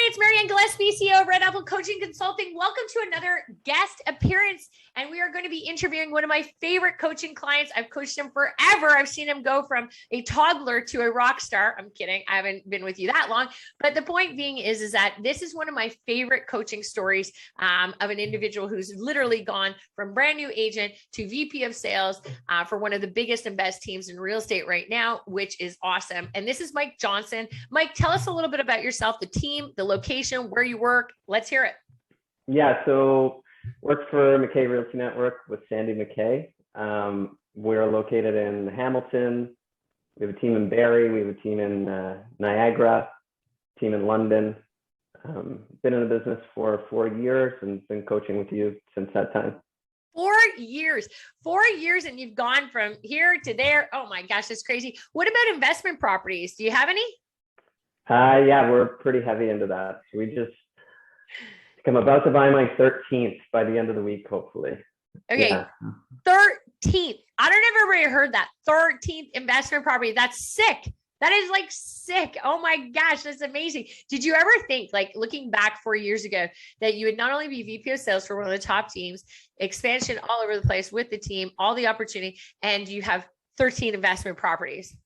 it's Marianne Gillespie, CEO of Red Apple Coaching Consulting. Welcome to another guest appearance. And we are going to be interviewing one of my favorite coaching clients. I've coached him forever. I've seen him go from a toddler to a rock star. I'm kidding. I haven't been with you that long. But the point being is that this is one of my favorite coaching stories of an individual who's literally gone from brand new agent to VP of sales for one of the biggest and best teams in real estate right now, which is awesome. And this is Mike Johnson. Mike, tell us a little bit about yourself, the team, the location, where you work. Let's hear it. Yeah, so work for Mackay Realty Network with Sandy Mackay. We're located in Hamilton. We have a team in Barrie. We have a team in Niagara, team in London. Been in the business for 4 years and been coaching with you since that time. 4 years, 4 years, and you've gone from here to there. Oh my gosh, that's crazy. What about investment properties? Do you have any? Yeah, we're pretty heavy into that. I'm about to buy my 13th by the end of the week, hopefully. Okay, yeah. 13th. I don't know if everybody heard that. 13th investment property. That's sick. That is like sick. Oh my gosh, that's amazing. Did you ever think, like looking back 4 years ago, that you would not only be VP of sales for one of the top teams, expansion all over the place with the team, all the opportunity, and you have 13 investment properties?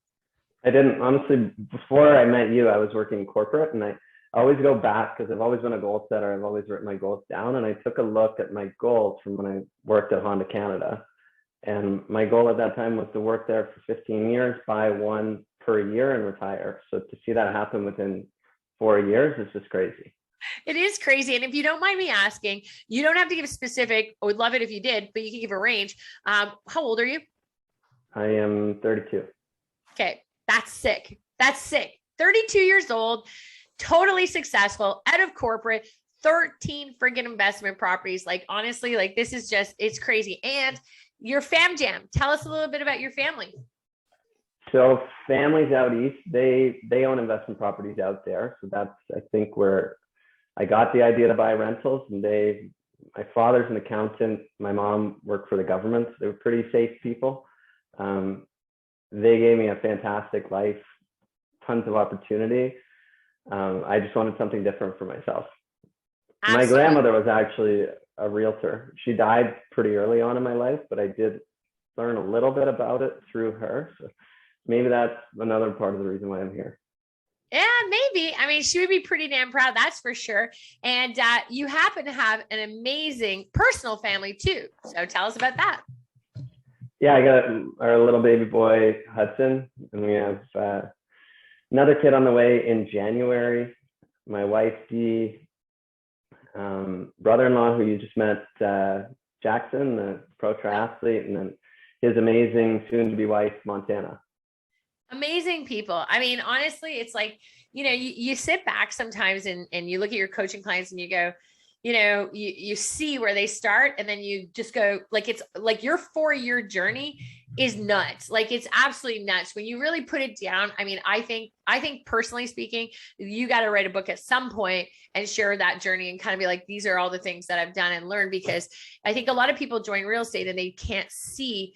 I didn't. Honestly, before I met you, I was working corporate, and I always go back because I've always been a goal setter. I've always written my goals down, and I took a look at my goals from when I worked at Honda Canada. And my goal at that time was to work there for 15 years, buy one per year and retire. So to see that happen within 4 years is just crazy. It is crazy. And if you don't mind me asking, you don't have to give a specific, I would love it if you did, but you can give a range. How old are you? I am 32. Okay. That's sick. That's sick. 32 years old, totally successful, out of corporate, 13 friggin' investment properties. Like, honestly, like this is just, it's crazy. And your fam jam, tell us a little bit about your family. So families out east, they own investment properties out there. So that's, I think, where I got the idea to buy rentals. And my father's an accountant. My mom worked for the government. They were pretty safe people. They gave me a fantastic life, tons of opportunity. I just wanted something different for myself. Absolutely. My grandmother was actually a realtor. She died pretty early on in my life, but I did learn a little bit about it through her. So maybe that's another part of the reason why I'm here. Yeah, maybe. I mean, she would be pretty damn proud, that's for sure. And you happen to have an amazing personal family too. So tell us about that. Yeah, I got our little baby boy, Hudson, and we have another kid on the way in January. My wife, Dee, brother-in-law, who you just met, Jackson, the pro triathlete, and then his amazing soon-to-be wife, Montana. Amazing people. I mean, honestly, it's like, you sit back sometimes and you look at your coaching clients and you go, you see where they start, and then you just go, like, it's like your 4-year journey is nuts. Like, it's absolutely nuts when you really put it down. I mean, I think personally speaking, you got to write a book at some point and share that journey and kind of be like, these are all the things that I've done and learned, because I think a lot of people join real estate and they can't see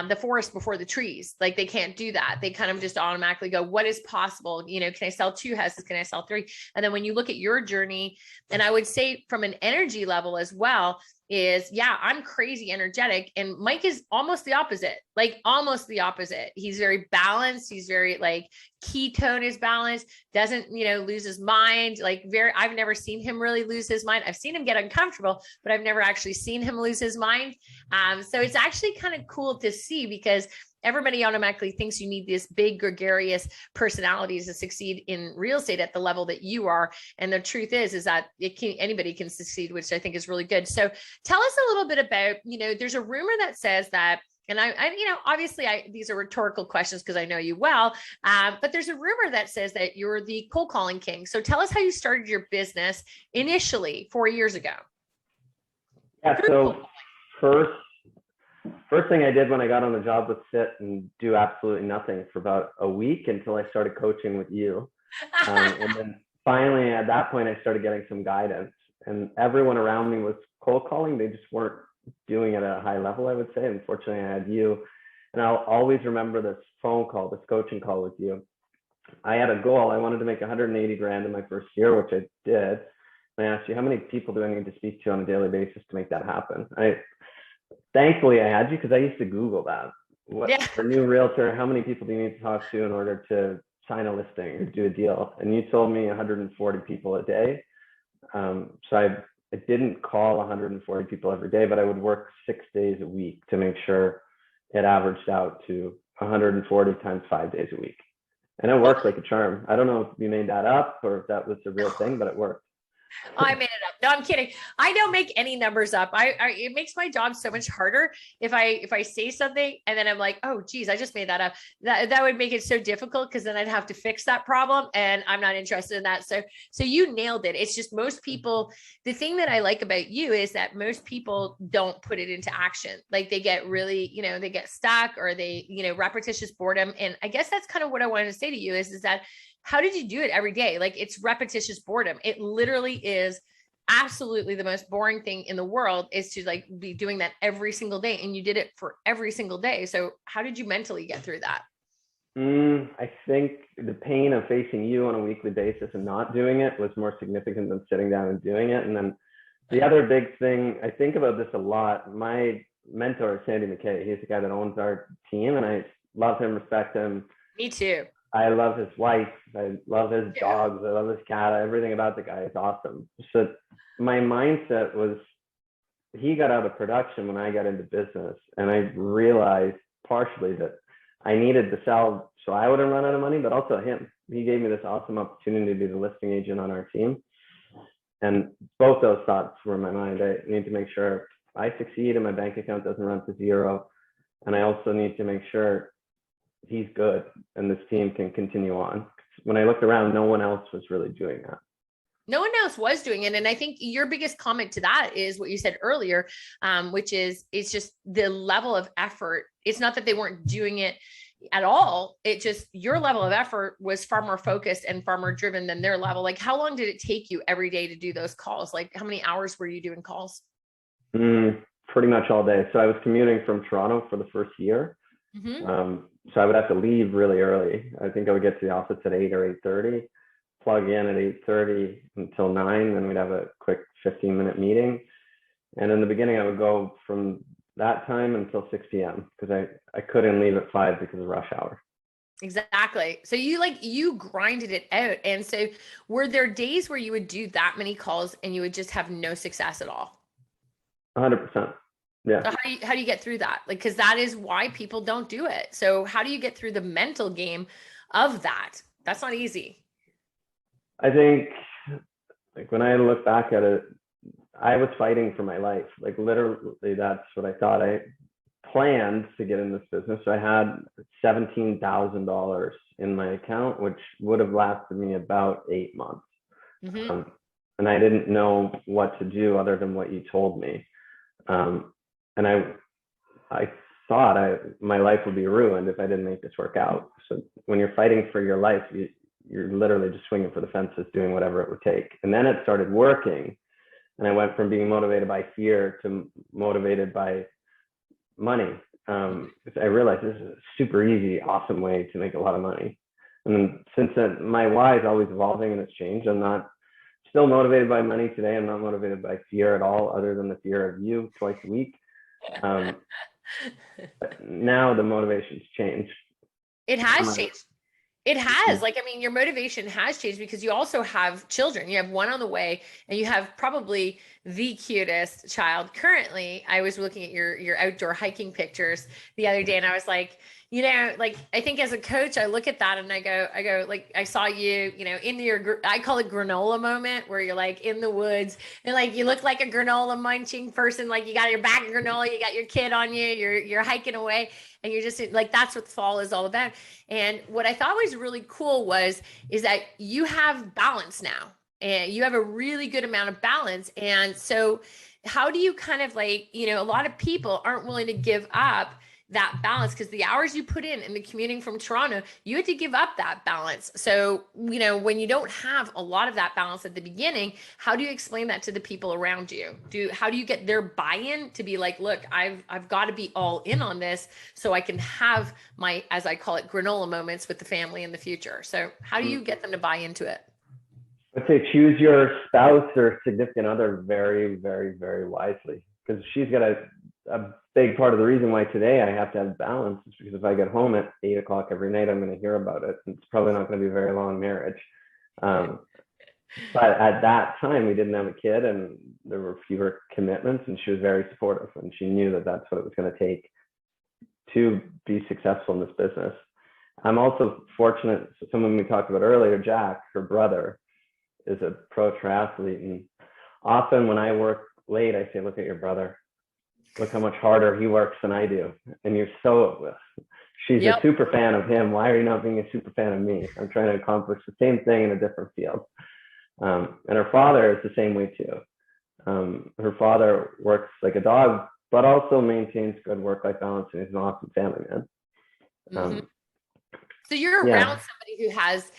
the forest before the trees. Like, they can't do that. They kind of just automatically go, what is possible? Can I sell 2 houses? Can I sell 3? And then when you look at your journey, and I would say from an energy level as well, is, yeah, I'm crazy energetic. And Mike is almost the opposite, like almost the opposite. He's very balanced. He's very like ketone is balanced, doesn't, lose his mind. Like I've never seen him really lose his mind. I've seen him get uncomfortable, but I've never actually seen him lose his mind. So it's actually kind of cool to see, because everybody automatically thinks you need this big gregarious personalities to succeed in real estate at the level that you are. And the truth is that anybody can succeed, which I think is really good. So tell us a little bit about, there's a rumor that says that, and I obviously these are rhetorical questions because I know you well, but there's a rumor that says that you're the cold calling king. So tell us how you started your business initially 4 years ago. Yeah. So first thing I did when I got on the job was sit and do absolutely nothing for about a week until I started coaching with you. And then finally, at that point, I started getting some guidance, and everyone around me was cold calling. They just weren't doing it at a high level, I would say. Unfortunately, I had you, and I'll always remember this phone call, this coaching call with you. I had a goal. I wanted to make 180 grand in my first year, which I did. And I asked you, how many people do I need to speak to on a daily basis to make that happen? Thankfully I had you, because I used to Google that. What for a new realtor, how many people do you need to talk to in order to sign a listing or do a deal? And you told me 140 people a day. So I didn't call 140 people every day, but I would work 6 days a week to make sure it averaged out to 140 times 5 days a week. And it worked like a charm. I don't know if you made that up or if that was a real thing, but it worked. I made it up. No, I'm kidding. I don't make any numbers up. It makes my job so much harder if I say something and then I'm like, oh geez, I just made that up. That would make it so difficult, because then I'd have to fix that problem, and I'm not interested in that. So you nailed it. It's just most people, the thing that I like about you is that most people don't put it into action. Like they get really, they get stuck, or they, repetitious boredom. And I guess that's kind of what I wanted to say to you is that how did you do it every day? Like, it's repetitious boredom. It literally is absolutely the most boring thing in the world, is to like be doing that every single day. And you did it for every single day. So how did you mentally get through that? I think the pain of facing you on a weekly basis and not doing it was more significant than sitting down and doing it. And then the other big thing, I think about this a lot. My mentor, Sandy Mackay, he's the guy that owns our team, and I love him, respect him. Me too. I love his wife. I love his dogs. I love his cat. Everything about the guy is awesome. So my mindset was, he got out of production when I got into business. And I realized partially that I needed to sell so I wouldn't run out of money, but also him. He gave me this awesome opportunity to be the listing agent on our team. And both those thoughts were in my mind. I need to make sure I succeed and my bank account doesn't run to zero. And I also need to make sure he's good and this team can continue on. When I looked around, no one else was really doing that. No one else was doing it. And I think your biggest comment to that is what you said earlier, which is, it's just the level of effort. It's not that they weren't doing it at all. It just, your level of effort was far more focused and far more driven than their level. Like, how long did it take you every day to do those calls? Like, how many hours were you doing calls? Pretty much all day. So I was commuting from Toronto for the first year. So I would have to leave really early. I think I would get to the office at 8 or 8:30, plug in at 8:30 until 9. Then we'd have a quick 15-minute meeting. And in the beginning, I would go from that time until 6 p.m. because I couldn't leave at 5 because of rush hour. Exactly. So you grinded it out. And so were there days where you would do that many calls and you would just have no success at all? 100%. Yeah. So how do you get through that? Like, because that is why people don't do it. So how do you get through the mental game of that? That's not easy. I think, like, when I look back at it, I was fighting for my life. Like, literally, that's what I thought. I planned to get in this business. So I had $17,000 in my account, which would have lasted me about 8 months. And I didn't know what to do other than what you told me. And I thought my life would be ruined if I didn't make this work out. So when you're fighting for your life, you're literally just swinging for the fences, doing whatever it would take. And then it started working. And I went from being motivated by fear to motivated by money. I realized this is a super easy, awesome way to make a lot of money. And then since then, my why is always evolving and it's changed. I'm not still motivated by money today. I'm not motivated by fear at all, other than the fear of you twice a week. Now the motivation's changed. It has changed. It has. Like, I mean, your motivation has changed because you also have children. You have one on the way, and you have probably the cutest child currently. I was looking at your outdoor hiking pictures the other day, and I was like, like, I think as a coach, I look at that and I go, like, I saw you, in your, I call it granola moment, where you're like in the woods and like, you look like a granola munching person. Like, you got your bag of granola, you got your kid on you, you're hiking away, and you're just like, that's what fall is all about. And what I thought was really cool is that you have balance now, and you have a really good amount of balance. And so how do you kind of like, a lot of people aren't willing to give up that balance, because the hours you put in the commuting from Toronto, you had to give up that balance. So, you know, when you don't have a lot of that balance at the beginning, how do you explain that to the people around you? How do you get their buy-in to be like, look, I've got to be all in on this so I can have my, as I call it, granola moments with the family in the future. So how do you get them to buy into it? I'd say choose your spouse or significant other very, very, very wisely, because she's got a big part of the reason why today I have to have balance is because if I get home at 8 o'clock every night, I'm going to hear about it. It's probably not going to be a very long marriage. But at that time, we didn't have a kid and there were fewer commitments, and she was very supportive, and she knew that that's what it was going to take to be successful in this business. I'm also fortunate, someone we talked about earlier, Jack, her brother, is a pro triathlete, and often when I work late, I say, look at your brother, look how much harder he works than I do. And she's a super fan of him. Why are you not being a super fan of me? I'm trying to accomplish the same thing in a different field. And her father is the same way too. Her father works like a dog, but also maintains good work-life balance, and he's an awesome family man. So you're around somebody who has,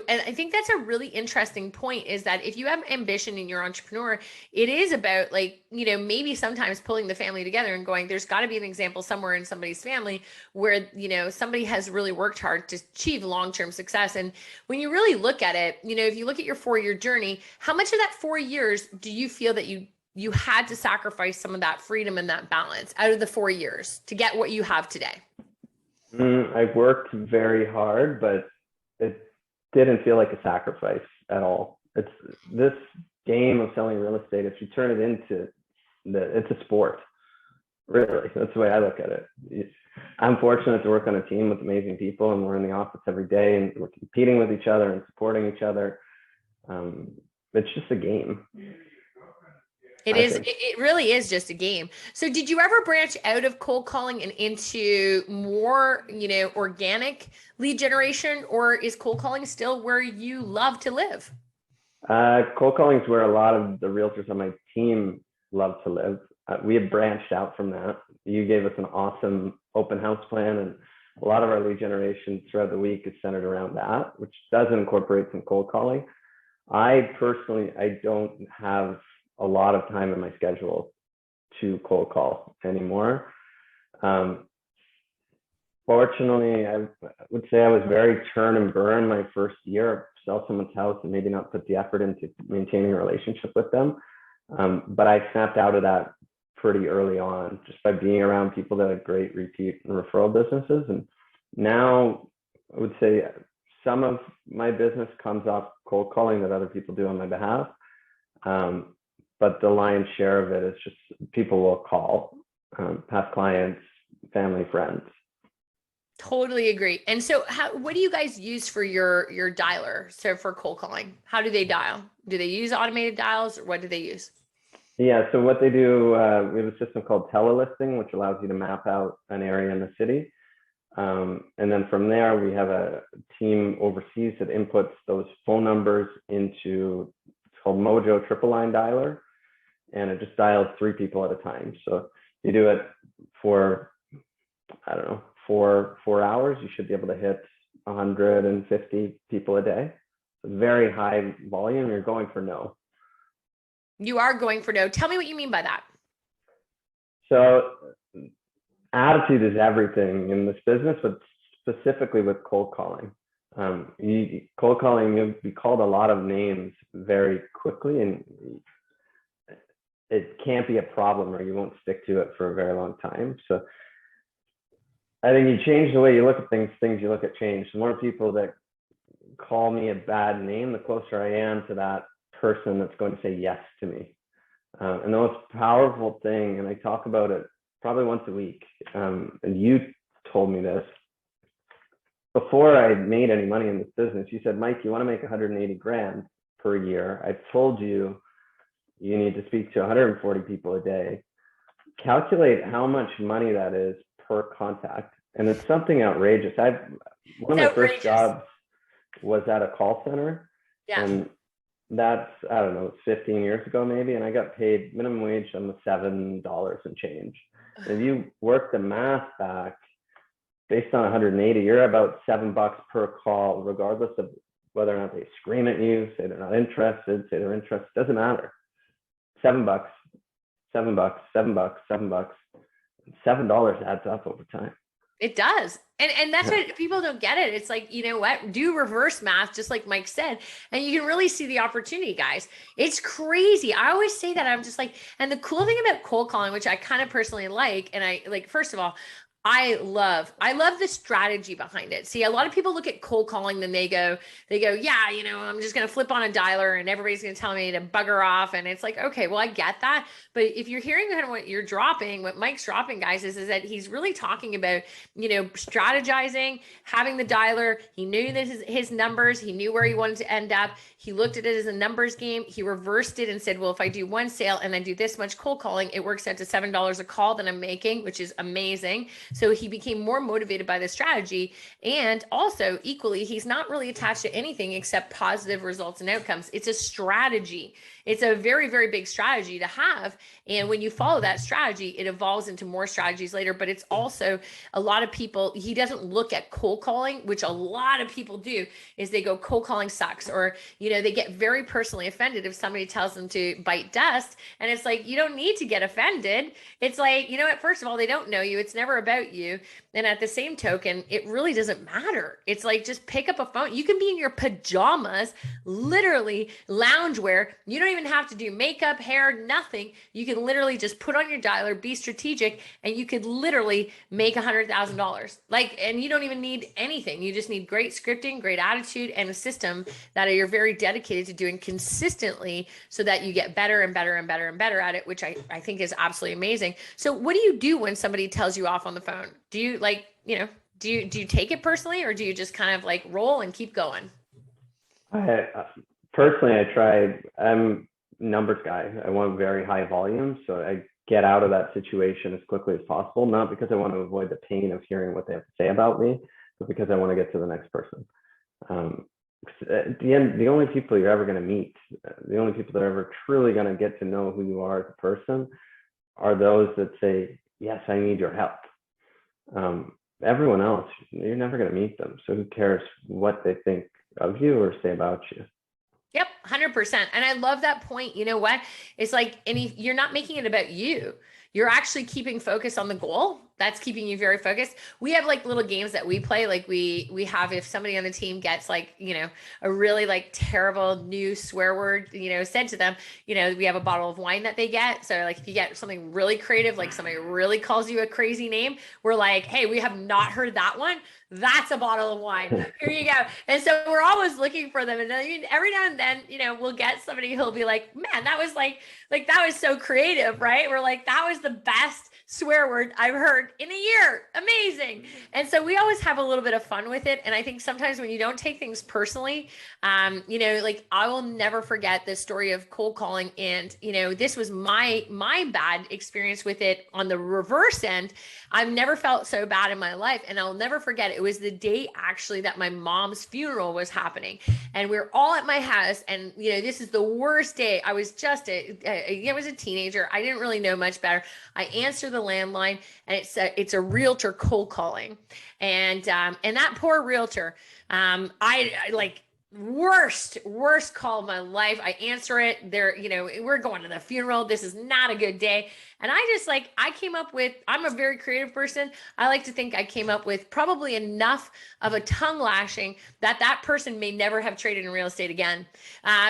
and I think that's a really interesting point, is that if you have ambition and you're an entrepreneur, it is about, like, you know, maybe sometimes pulling the family together and going, there's got to be an example somewhere in somebody's family where, you know, somebody has really worked hard to achieve long-term success. And when you really look at it, you know, if you look at your 4-year journey, how much of that 4 years do you feel that you had to sacrifice some of that freedom and that balance out of the 4 years to get what you have today? I worked very hard, but it didn't feel like a sacrifice at all. It's this game of selling real estate. If you turn it into it's a sport, really. That's the way I look at it. I'm fortunate to work on a team with amazing people, and we're in the office every day, and we're competing with each other and supporting each other. It's just a game. It really is just a game. So did you ever branch out of cold calling and into more, you know, organic lead generation, or is cold calling still where you love to live? Cold calling is where a lot of the realtors on my team love to live. We have branched out from that. You gave us an awesome open house plan, and a lot of our lead generation throughout the week is centered around that, which does incorporate some cold calling. I don't have a lot of time in my schedule to cold call anymore. Fortunately, I would say I was very turn and burn my first year, sell someone's house and maybe not put the effort into maintaining a relationship with them. But I snapped out of that pretty early on just by being around people that had great repeat and referral businesses. And now I would say some of my business comes off cold calling that other people do on my behalf. But the lion's share of it is just people will call, past clients, family, friends. Totally agree. And so what do you guys use for your dialer? So for cold calling, how do they dial? Do they use automated dials, or what do they use? Yeah, so what they do, we have a system called telelisting, which allows you to map out an area in the city. And then from there, we have a team overseas that inputs those phone numbers into, it's called Mojo triple line dialer. And it just dials 3 people at a time. So you do it for, I don't know, 4 hours, you should be able to hit 150 people a day. It's very high volume. You're going for no. You are going for no. Tell me what you mean by that. So attitude is everything in this business, but specifically with cold calling. Cold calling, you'll be called a lot of names very quickly, and it can't be a problem, or you won't stick to it for a very long time. So I think you change the way you look at things you look at change. The more people that call me a bad name, the closer I am to that person that's going to say yes to me. And the most powerful thing, and I talk about it probably once a week, and you told me this, before I made any money in this business, you said, Mike, you want to make 180 grand per year. I told you you need to speak to 140 people a day. Calculate how much money that is per contact. And it's something outrageous. One of my first jobs was at a call center. Yeah. And that's, I don't know, 15 years ago maybe. And I got paid minimum wage on the $7 and change. If you work the math back based on 180, you're about $7 per call, regardless of whether or not they scream at you, say they're not interested, say they're interested, doesn't matter. $7, $7, $7, $7. $7 adds up over time. It does. And that's what people don't get it. It's like, you know what, do reverse math, just like Mike said, and you can really see the opportunity, guys. It's crazy. I always say that. I'm just like, and the cool thing about cold calling, which I kind of personally like, and I like, first of all, I love the strategy behind it. See, a lot of people look at cold calling, then they go, yeah, you know, I'm just going to flip on a dialer and everybody's going to tell me to bugger off. And it's like, okay, well, I get that. But if you're hearing kind of what you're dropping, what Mike's dropping, guys, is that he's really talking about, you know, strategizing, having the dialer. He knew that his numbers, he knew where he wanted to end up. He looked at it as a numbers game. He reversed it and said, well, if I do one sale and then do this much cold calling, it works out to $7 a call that I'm making, which is amazing. So he became more motivated by the strategy. And also equally, he's not really attached to anything except positive results and outcomes. It's a strategy. It's a very, very big strategy to have. And when you follow that strategy, it evolves into more strategies later. But it's also a lot of people, he doesn't look at cold calling, which a lot of people do, is they go, cold calling sucks. Or, you know, they get very personally offended if somebody tells them to bite dust. And it's like, you don't need to get offended. It's like, you know what, first of all, they don't know you. It's never about you. And at the same token, it really doesn't matter. It's like, just pick up a phone. You can be in your pajamas, literally loungewear. You don't even have to do makeup, hair, nothing. You can literally just put on your dialer, be strategic, and you could literally make $100,000. Like, and you don't even need anything. You just need great scripting, great attitude, and a system that you're very dedicated to doing consistently so that you get better and better and better and better at it, which I think is absolutely amazing. So what do you do when somebody tells you off on the phone? Do you like, you know, do you take it personally, or do you just kind of like roll and keep going? Personally, I'm numbers guy. I want very high volume. So I get out of that situation as quickly as possible, not because I want to avoid the pain of hearing what they have to say about me, but because I want to get to the next person. At the end, the only people you're ever going to meet, the only people that are ever truly going to get to know who you are as a person are those that say, yes, I need your help. Everyone else, you're never going to meet them. So who cares what they think of you or say about you? Yep, 100%. And I love that point. You know what? It's like, you're not making it about you. You're actually keeping focus on the goal. That's keeping you very focused. We have like little games that we play. Like we have, if somebody on the team gets like, you know, a really like terrible new swear word, you know, said to them, you know, we have a bottle of wine that they get. So like if you get something really creative, like somebody really calls you a crazy name, we're like, hey, we have not heard that one. That's a bottle of wine. Here you go. And so we're always looking for them. And then every now and then, you know, we'll get somebody who'll be like, man, that was like that was so creative, right? We're like, that was the best swear word I've heard in a year. Amazing. And so we always have a little bit of fun with it. And I think sometimes when you don't take things personally, you know, like I will never forget the story of cold calling. And, you know, this was my bad experience with it on the reverse end. I've never felt so bad in my life. And I'll never forget, it was the day actually that my mom's funeral was happening. And we were all at my house. And, you know, this is the worst day. I was just I was a teenager. I didn't really know much better. I answered the landline, and it's a realtor cold calling. And that poor realtor, I like, worst call of my life. I answer it. They're, you know, we're going to the funeral. This is not a good day. And I just like, I came up with, I'm a very creative person. I like to think I came up with probably enough of a tongue lashing that person may never have traded in real estate again.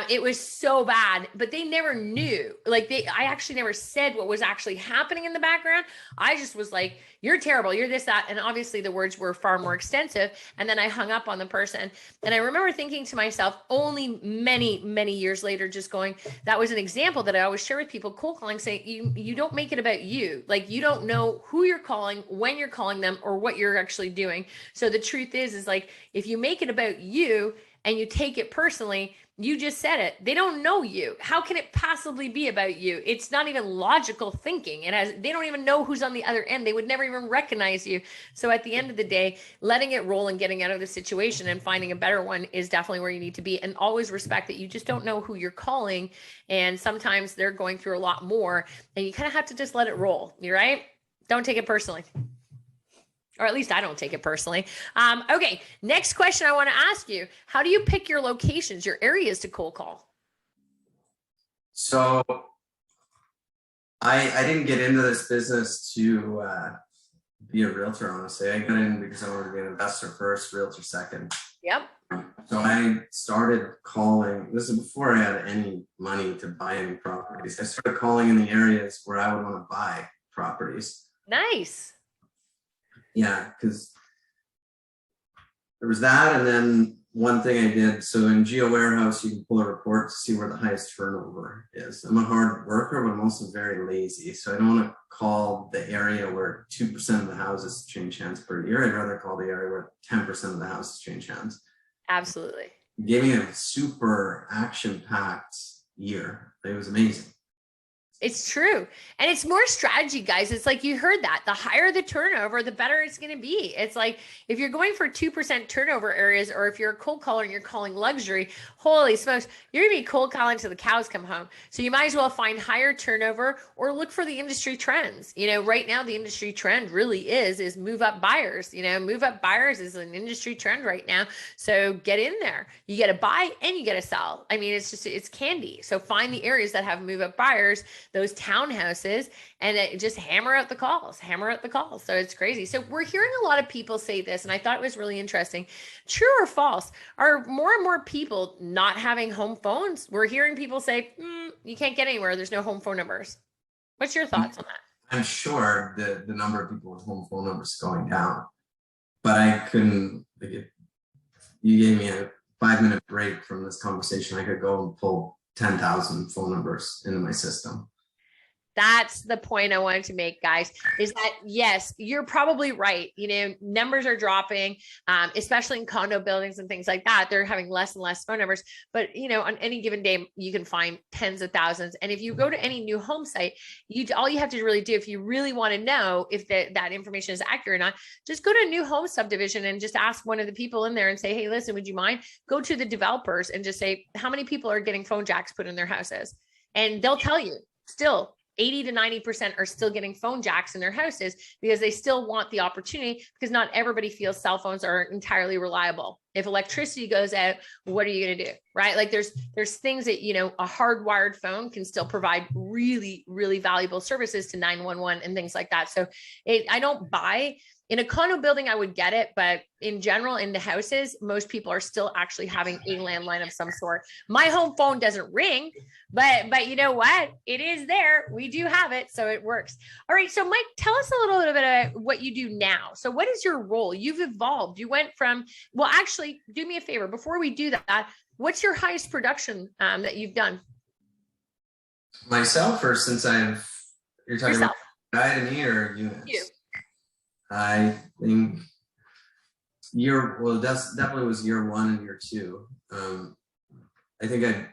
It was so bad, but they never knew. Like I actually never said what was actually happening in the background. I just was like, you're terrible. You're this, that. And obviously the words were far more extensive. And then I hung up on the person. And I remember thinking to myself, only many, many years later, just going, that was an example that I always share with people, cold calling, saying you don't make it about you. Like you don't know who you're calling, when you're calling them, or what you're actually doing. So the truth is like, if you make it about you and you take it personally, you just said it. They don't know you. How can it possibly be about you? It's not even logical thinking. They don't even know who's on the other end. They would never even recognize you. So at the end of the day, letting it roll and getting out of the situation and finding a better one is definitely where you need to be. And always respect that you just don't know who you're calling. And sometimes they're going through a lot more, and you kind of have to just let it roll. You're right. Don't take it personally. Or at least I don't take it personally. Okay, next question I want to ask you. How do you pick your locations, your areas to cold call? So I didn't get into this business to be a realtor, honestly. I got in because I wanted to be an investor first, realtor second. Yep. So I started calling, this is before I had any money to buy any properties. I started calling in the areas where I would want to buy properties. Nice. Yeah, because there was that, and then one thing I did, so in Geo Warehouse, you can pull a report to see where the highest turnover is. I'm a hard worker, but I'm also very lazy. So I don't want to call the area where 2% of the houses change hands per year. I'd rather call the area where 10% of the houses change hands. Absolutely. It gave me a super action-packed year. It was amazing. It's true. And it's more strategy, guys. It's like you heard that. The higher the turnover, the better it's going to be. It's like if you're going for 2% turnover areas, or if you're a cold caller and you're calling luxury, holy smokes, you're going to be cold calling till the cows come home. So you might as well find higher turnover or look for the industry trends. You know, right now the industry trend really is move up buyers. You know, move up buyers is an industry trend right now. So get in there. You get to buy and you get to sell. I mean, it's candy. So find the areas that have move up buyers, those townhouses, and just hammer out the calls. So it's crazy. So we're hearing a lot of people say this, and I thought it was really interesting. True or false? Are more and more people not having home phones? We're hearing people say, you can't get anywhere. There's no home phone numbers. What's your thoughts on that? I'm sure the number of people with home phone numbers is going down, but I couldn't, you gave me a 5-minute break from this conversation. I could go and pull 10,000 phone numbers into my system. That's the point I wanted to make, guys, is that yes, you're probably right. You know, numbers are dropping, especially in condo buildings and things like that. They're having less and less phone numbers, but you know, on any given day, you can find tens of thousands. And if you go to any new home site, all you have to really do, if you really want to know if that information is accurate or not, just go to a new home subdivision and just ask one of the people in there and say, hey, listen, would you mind? Go to the developers and just say, how many people are getting phone jacks put in their houses? And they'll tell you still 80 to 90% are still getting phone jacks in their houses because they still want the opportunity, because not everybody feels cell phones are entirely reliable. If electricity goes out, what are you going to do? Right? Like there's things that, you know, a hardwired phone can still provide really, really valuable services to 911 and things like that. So I don't buy in a condo building, I would get it, but in general, in the houses, most people are still actually having a landline of some sort. My home phone doesn't ring, but you know what? It is there. We do have it, so it works. All right, so Mike, tell us a little bit about what you do now. So what is your role? You've evolved. You went from, well, actually, do me a favor. Before we do that, what's your highest production that you've done? Myself, or since you're talking Yourself. about guiding me or units? You. I think that's definitely was year 1 and year 2. I think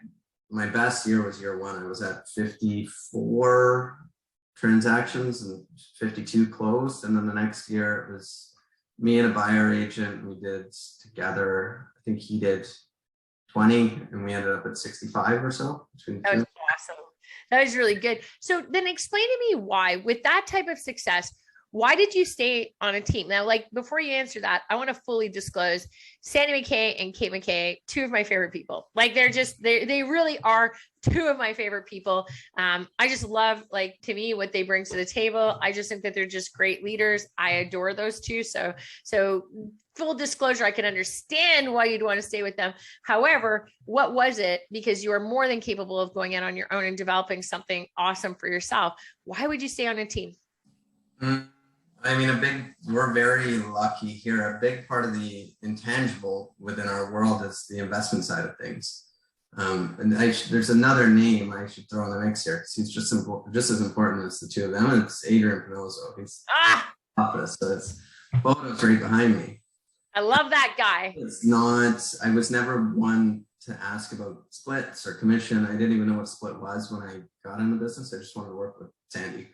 my best year was year 1. I was at 54 transactions and 52 closed. And then the next year it was me and a buyer agent. We did together, I think he did 20 and we ended up at 65 or so. That was awesome. That was really good. So then explain to me why, with that type of success, why did you stay on a team? Now, like before you answer that, I want to fully disclose Sandy Mackay and Kate Mackay, 2 of my favorite people. Like they really are 2 of my favorite people. I just love, like, to me, what they bring to the table. I just think that they're just great leaders. I adore those 2. So full disclosure, I can understand why you'd want to stay with them. However, what was it? Because you are more than capable of going out on your own and developing something awesome for yourself. Why would you stay on a team? I mean, we're very lucky here. A big part of the intangible within our world is the investment side of things. And there's another name I should throw in the mix here, because he's just as important as the 2 of them. And it's Adrian Penozo. He's office, so it's photos right behind me. I love that guy. It's not. I was never one to ask about splits or commission. I didn't even know what split was when I got in the business. I just wanted to work with Sandy.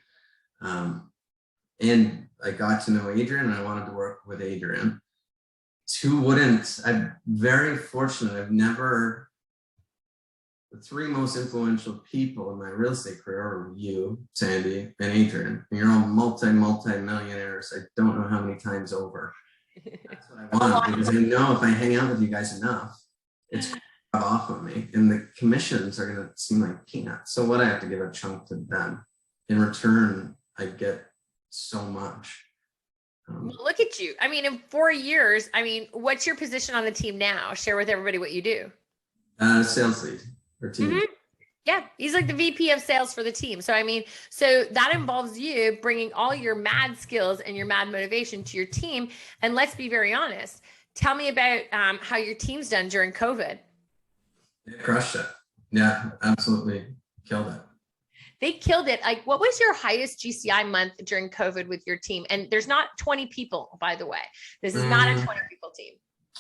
And I got to know Adrian and I wanted to work with Adrian. I'm very fortunate. I've never the three most influential people in my real estate career are you, Sandy, and Adrian. And you're all multi-millionaires. I don't know how many times over. That's what I want, because I know if I hang out with you guys enough, it's off of me, and the commissions are going to seem like peanuts. So what, I have to give a chunk to them. In return, I get so much. Look at you. I mean, in 4 years, I mean, what's your position on the team now? Share with everybody what you do. Sales lead or team. Mm-hmm. Yeah, he's like the VP of sales for the team. So, I mean, so that involves you bringing all your mad skills and your mad motivation to your team. And let's be very honest. Tell me about how your team's done during COVID. It crushed it. Yeah, absolutely killed it. They killed it. Like, what was your highest GCI month during COVID with your team? And there's not 20 people, by the way. This is not a 20 people team.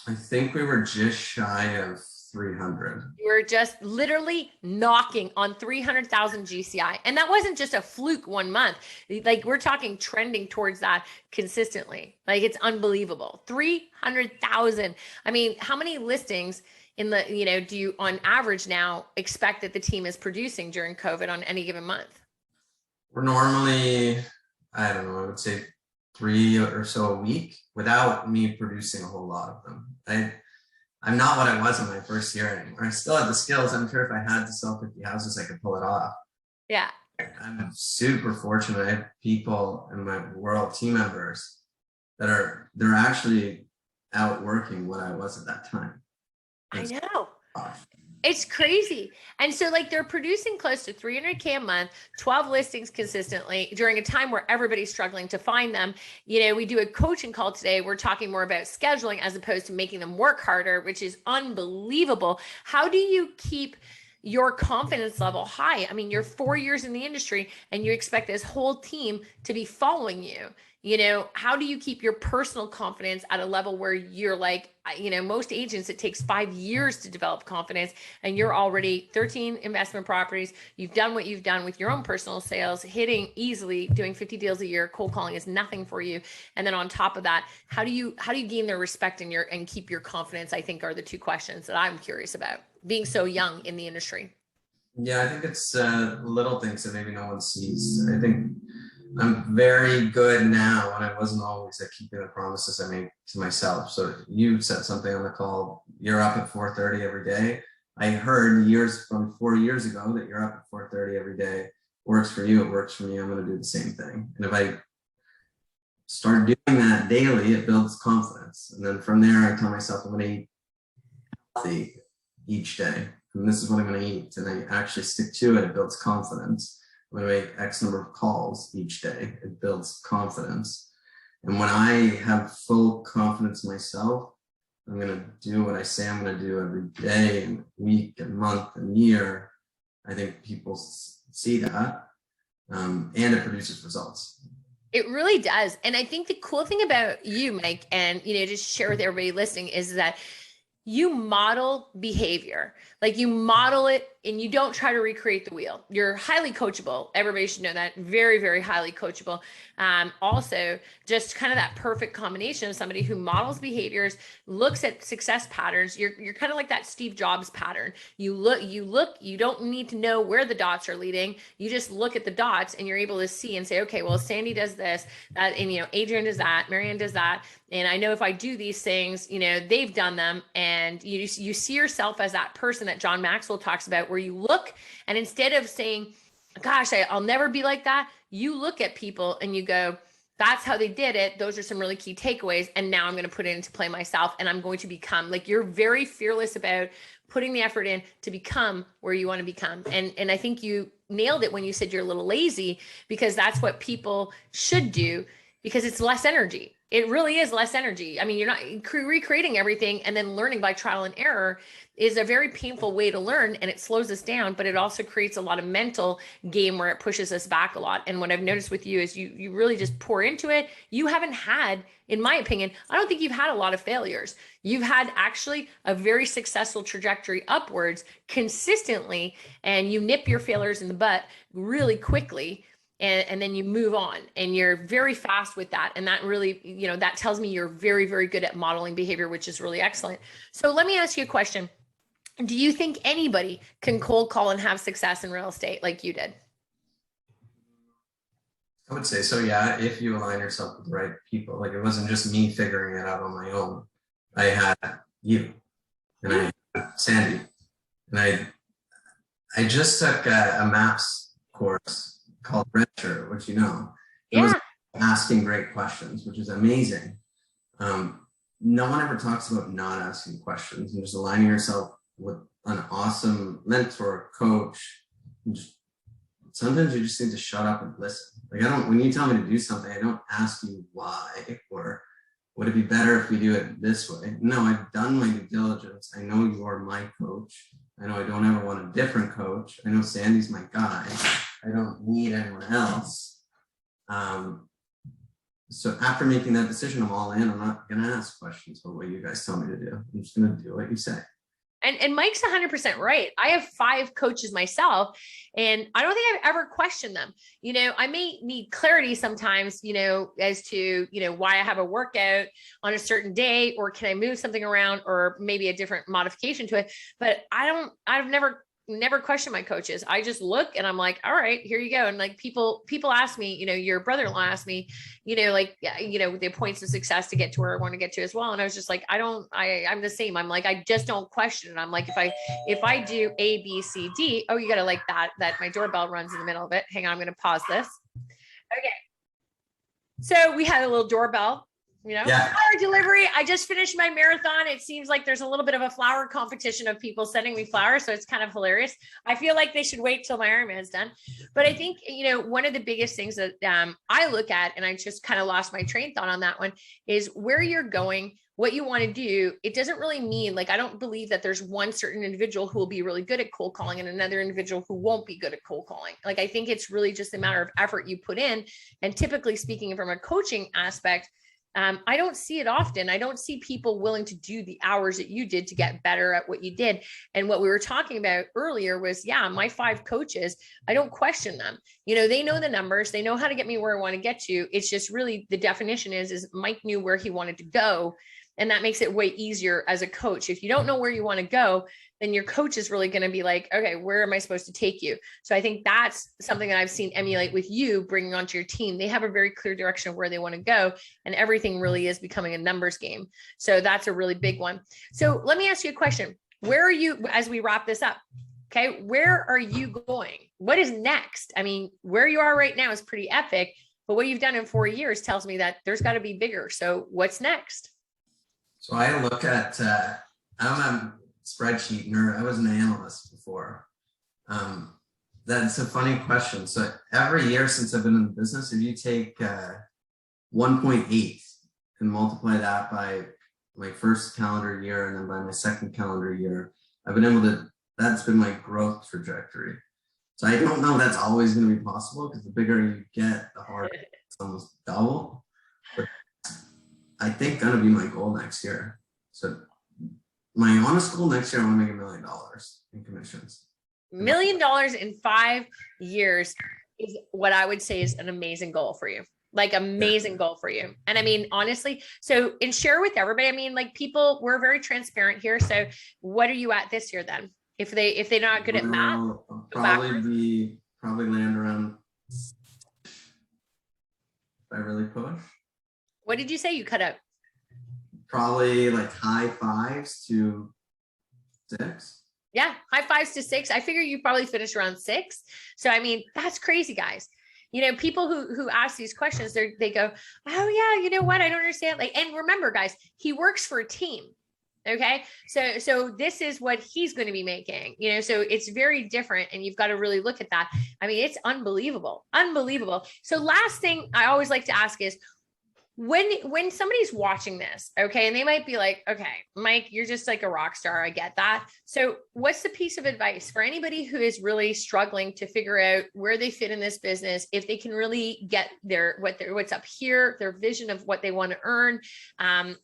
I think we were just shy of 300. You were just literally knocking on 300,000 GCI. And that wasn't just a fluke one month. Like, we're talking trending towards that consistently. Like, it's unbelievable. 300,000. I mean, how many listings in the, do you on average now expect that the team is producing during COVID on any given month? We're normally, I don't know, I would say 3 or so a week without me producing a whole lot of them. I'm not what I was in my first year anymore. I still have the skills. I'm sure if I had to sell 50 houses, I could pull it off. Yeah. I'm super fortunate. I have people in my world, team members, they're actually out working what I was at that time. I know. It's crazy. And so, like, they're producing close to 300K a month, 12 listings consistently during a time where everybody's struggling to find them. We do a coaching call today. We're talking more about scheduling as opposed to making them work harder, which is unbelievable. How do you keep your confidence level high? I mean, you're 4 years in the industry and you expect this whole team to be following you. How do you keep your personal confidence at a level where you're like, most agents, it takes 5 years to develop confidence, and you're already 13 investment properties. You've done what you've done with your own personal sales, hitting easily, doing 50 deals a year. Cold calling is nothing for you. And then on top of that, how do you gain their respect and keep your confidence? I think are the two questions that I'm curious about, being so young in the industry. Yeah, I think it's little things that maybe no one sees. I think I'm very good now, and I wasn't always at keeping the promises I made to myself. So you said something on the call, you're up at 4:30 every day. I heard from 4 years ago that you're up at 4:30 every day. Works for you, it works for me. I'm going to do the same thing. And if I start doing that daily, it builds confidence. And then from there, I tell myself I'm going to eat healthy each day. And this is what I'm going to eat. And I actually stick to it. It builds confidence. When I make X number of calls each day, it builds confidence. And when I have full confidence in myself, I'm going to do what I say I'm going to do every day and week and month and year. I think people see that, and it produces results. It really does. And I think the cool thing about you, Mike, and, just share with everybody listening, is that you model behavior. Like, you model it and you don't try to recreate the wheel. You're highly coachable. Everybody should know that. Very, very highly coachable. Also, just kind of that perfect combination of somebody who models behaviors, looks at success patterns. You're kind of like that Steve Jobs pattern. You look, you don't need to know where the dots are leading. You just look at the dots and you're able to see and say, okay, well, Sandy does this, that, and, Adrian does that, Marianne does that. And I know if I do these things, they've done them. And you see yourself as that person that John Maxwell talks about, where you look, and instead of saying, gosh, I'll never be like that, you look at people and you go, that's how they did it. Those are some really key takeaways. And now I'm going to put it into play myself, and I'm going to become, like, you're very fearless about putting the effort in to become where you want to become. And I think you nailed it when you said you're a little lazy, because that's what people should do, because it's less energy. It really is less energy. I mean, you're not recreating everything, and then learning by trial and error is a very painful way to learn, and it slows us down, but it also creates a lot of mental game where it pushes us back a lot. And what I've noticed with you is you really just pour into it. You haven't had, in my opinion, I don't think you've had a lot of failures. You've had actually a very successful trajectory upwards consistently, and you nip your failures in the butt really quickly. And then you move on, and you're very fast with that. And that really, that tells me you're very, very good at modeling behavior, which is really excellent. So let me ask you a question. Do you think anybody can cold call and have success in real estate like you did? I would say so, yeah, if you align yourself with the right people. Like, it wasn't just me figuring it out on my own. I had you, and I had Sandy, and I just took a maps course called Realtor, which it was Yeah. asking great questions, which is amazing. No one ever talks about not asking questions and just aligning yourself with an awesome mentor, coach. Sometimes you just need to shut up and listen. Like, when you tell me to do something, I don't ask you why, or would it be better if we do it this way? No, I've done my due diligence. I know you're my coach. I know I don't ever want a different coach. I know Sandy's my guy. I don't need anyone else. So after making that decision, I'm all in. I'm not going to ask questions about what you guys tell me to do. I'm just going to do what you say. And Mike's 100% right. I have 5 coaches myself, and I don't think I've ever questioned them. I may need clarity sometimes, as to, why I have a workout on a certain day, or can I move something around, or maybe a different modification to it. But I've never questioned my coaches. I just look and I'm like, all right, here you go. And like people ask me, your brother-in-law asked me, the points of success to get to where I want to get to as well. And I was just like, I'm the same. I'm like, I just don't question it. I'm like, if I do A, B, C, D, oh, you got to like that my doorbell runs in the middle of it. Hang on, I'm going to pause this. Okay. So we had a little doorbell. Flower delivery. I just finished my marathon. It seems like there's a little bit of a flower competition of people sending me flowers. So it's kind of hilarious. I feel like they should wait till my Ironman is done. But I think, one of the biggest things that I look at, and I just kind of lost my train of thought on that one, is where you're going, what you want to do. It doesn't really mean, like, I don't believe that there's one certain individual who will be really good at cold calling and another individual who won't be good at cold calling. Like, I think it's really just a matter of effort you put in. And typically speaking, from a coaching aspect, I don't see it often. I don't see people willing to do the hours that you did to get better at what you did. And what we were talking about earlier was, my 5 coaches, I don't question them. They know the numbers, they know how to get me where I want to get to. It's just really the definition is Mike knew where he wanted to go. And that makes it way easier as a coach. If you don't know where you want to go, then your coach is really going to be like, okay, where am I supposed to take you? So I think that's something that I've seen emulate with you bringing onto your team. They have a very clear direction of where they want to go, and everything really is becoming a numbers game. So that's a really big one. So let me ask you a question. Where are you, as we wrap this up? Okay. Where are you going? What is next? I mean, where you are right now is pretty epic, but what you've done in 4 years tells me that there's got to be bigger. So what's next? So I look at, I'm a spreadsheet nerd. I was an analyst before. That's a funny question. So every year since I've been in the business, if you take 1.8 and multiply that by my first calendar year and then by my second calendar year, I've been able to, that's been my growth trajectory. So I don't know if that's always going to be possible, because the bigger you get, the harder it's almost double. But I think going to be my goal next year. So my honest goal next year, I want to make $1 million in commissions. $1 million in 5 years is what I would say is an amazing goal for you. Like, amazing goal for you. And I mean, honestly, and share with everybody. I mean, like, people, we're very transparent here. So what are you at this year then? If they're not good at math, I'll probably land around, if I really push. What did you say? You cut out. Probably like high 5s to 6. Yeah, high 5s to 6. I figure you probably finish around 6. So I mean, that's crazy, guys. People who ask these questions, they go, oh yeah, you know what? I don't understand. Like, and remember, guys, he works for a team. Okay. So this is what he's going to be making, so it's very different, and you've got to really look at that. I mean, it's unbelievable. So last thing I always like to ask is, when somebody's watching this, okay, and they might be like, okay, Mike, you're just like a rock star. I get that. So what's the piece of advice for anybody who is really struggling to figure out where they fit in this business, if they can really get what's up here, their vision of what they want to earn, and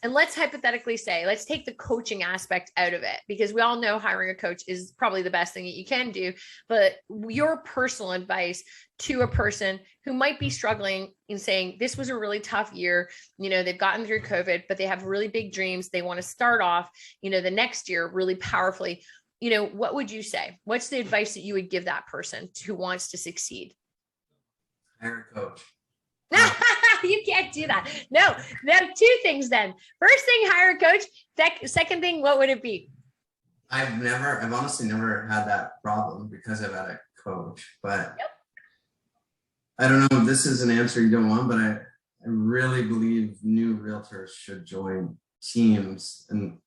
let's hypothetically say, let's take the coaching aspect out of it, because we all know hiring a coach is probably the best thing that you can do, but your personal advice to a person who might be struggling and saying, this was a really tough year. They've gotten through COVID, but they have really big dreams. They want to start off, the next year really powerfully. What would you say? What's the advice that you would give that person who wants to succeed? Hire a coach. You can't do that. No, two things then. First thing, hire a coach. Second thing, what would it be? I've honestly never had that problem because I've had a coach, but yep. I don't know if this is an answer you don't want, but I really believe new realtors should join teams, and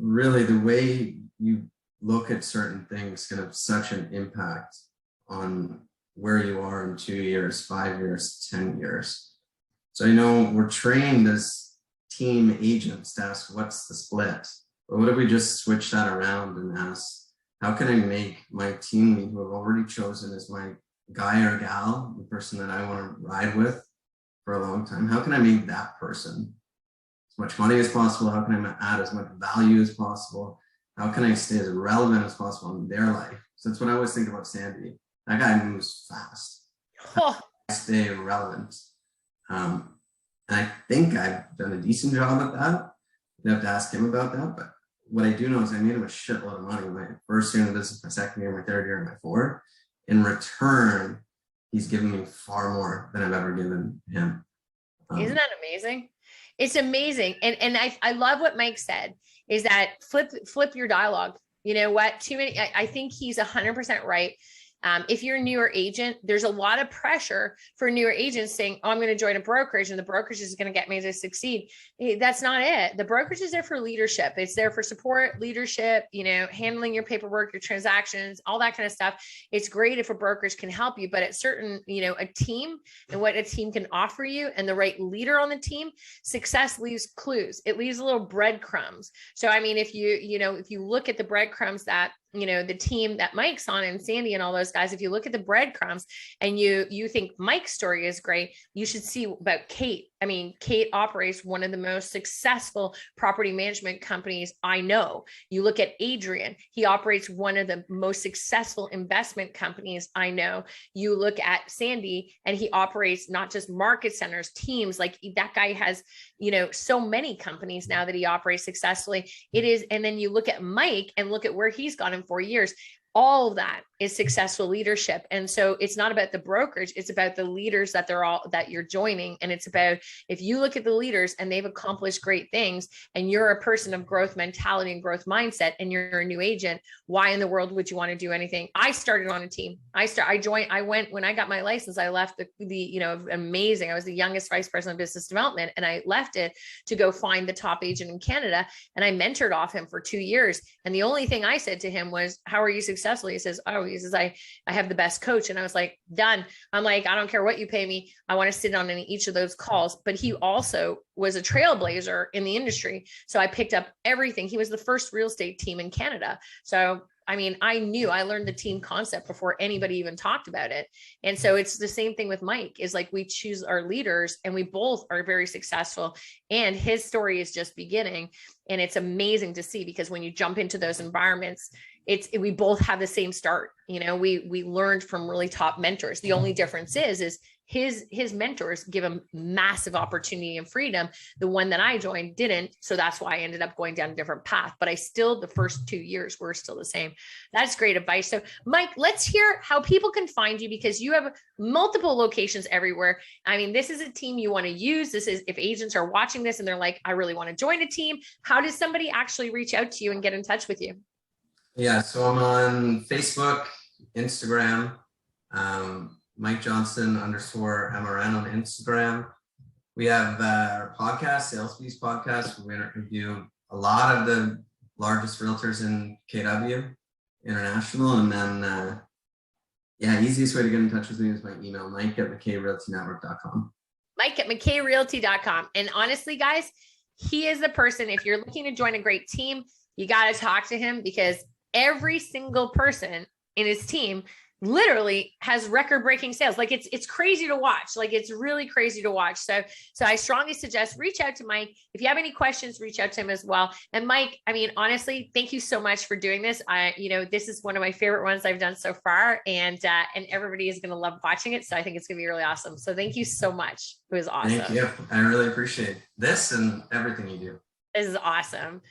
really the way you look at certain things can have such an impact on where you are in 2 years, 5 years, 10 years. So we're trained as team agents to ask what's the split, but what if we just switch that around and ask, how can I make my team lead who I've already chosen as my guy or gal, the person that I want to ride with for a long time, how can I make that person as much money as possible? How can I add as much value as possible? How can I stay as relevant as possible in their life? So that's what I always think about Sandy. That guy moves fast. Oh. Stay relevant. And I think I've done a decent job at that. You'd have to ask him about that. But what I do know is I made him a shitload of money my first year in the business, my second year, my third year, and my fourth. In return, he's given me far more than I've ever given him. Isn't that amazing? It's amazing. And I love what Mike said, is that flip your dialogue. You know what? I think he's 100% right. If you're a newer agent, there's a lot of pressure for newer agents saying, oh, I'm going to join a brokerage and the brokerage is going to get me to succeed. That's not it. The brokerage is there for leadership. It's there for support, leadership, handling your paperwork, your transactions, all that kind of stuff. It's great if a brokerage can help you, but at certain, a team and what a team can offer you and the right leader on the team, success leaves clues. It leaves little breadcrumbs. So, I mean, if you look at the breadcrumbs that, the team that Mike's on and Sandy and all those guys, if you look at the breadcrumbs and you think Mike's story is great, you should see about Kate. I mean, Kate operates one of the most successful property management companies I know. You look at Adrian, he operates one of the most successful investment companies I know. You look at Sandy and he operates not just market centers, teams, like that guy has, so many companies now that he operates successfully. And then you look at Mike and look at where he's gone in 4 years. All of that is successful leadership. And so it's not about the brokerage. It's about the leaders that you're joining. And it's about, if you look at the leaders and they've accomplished great things and you're a person of growth mentality and growth mindset and you're a new agent, why in the world would you want to do anything? I started on a team. I went, when I got my license, I left amazing. I was the youngest vice president of business development and I left it to go find the top agent in Canada. And I mentored off him for 2 years. And the only thing I said to him was, how are you successful? He says, I have the best coach. And I was like, done. I'm like, I don't care what you pay me. I want to sit on each of those calls. But he also was a trailblazer in the industry. So I picked up everything. He was the first real estate team in Canada. So, I mean, I learned the team concept before anybody even talked about it. And so it's the same thing with Mike, is like, we choose our leaders and we both are very successful and his story is just beginning. And it's amazing to see, because when you jump into those environments, we both have the same start. We learned from really top mentors. The only difference is his mentors give him massive opportunity and freedom. The one that I joined didn't. So that's why I ended up going down a different path, but the first 2 years were still the same. That's great advice. So Mike, let's hear how people can find you, because you have multiple locations everywhere. I mean, this is a team you want to use. This is, if agents are watching this and they're like, I really want to join a team, how does somebody actually reach out to you and get in touch with you? Yeah, so I'm on Facebook, Instagram, Mike Johnson _MRN on Instagram. We have our podcast, Sales Beast Podcast, where we interview a lot of the largest realtors in KW, international. And then, easiest way to get in touch with me is my email, Mike@MackayRealtyNetwork.com. Mike@MackayRealty.com. And honestly, guys, he is the person, if you're looking to join a great team, you got to talk to him, because every single person in his team literally has record breaking sales. Like it's crazy to watch. Like it's really crazy to watch. So I strongly suggest reach out to Mike. If you have any questions, reach out to him as well. And Mike, I mean, honestly, thank you so much for doing this. This is one of my favorite ones I've done so far, and everybody is going to love watching it. So I think it's going to be really awesome. So thank you so much. It was awesome. Thank you. I really appreciate this and everything you do. This is awesome.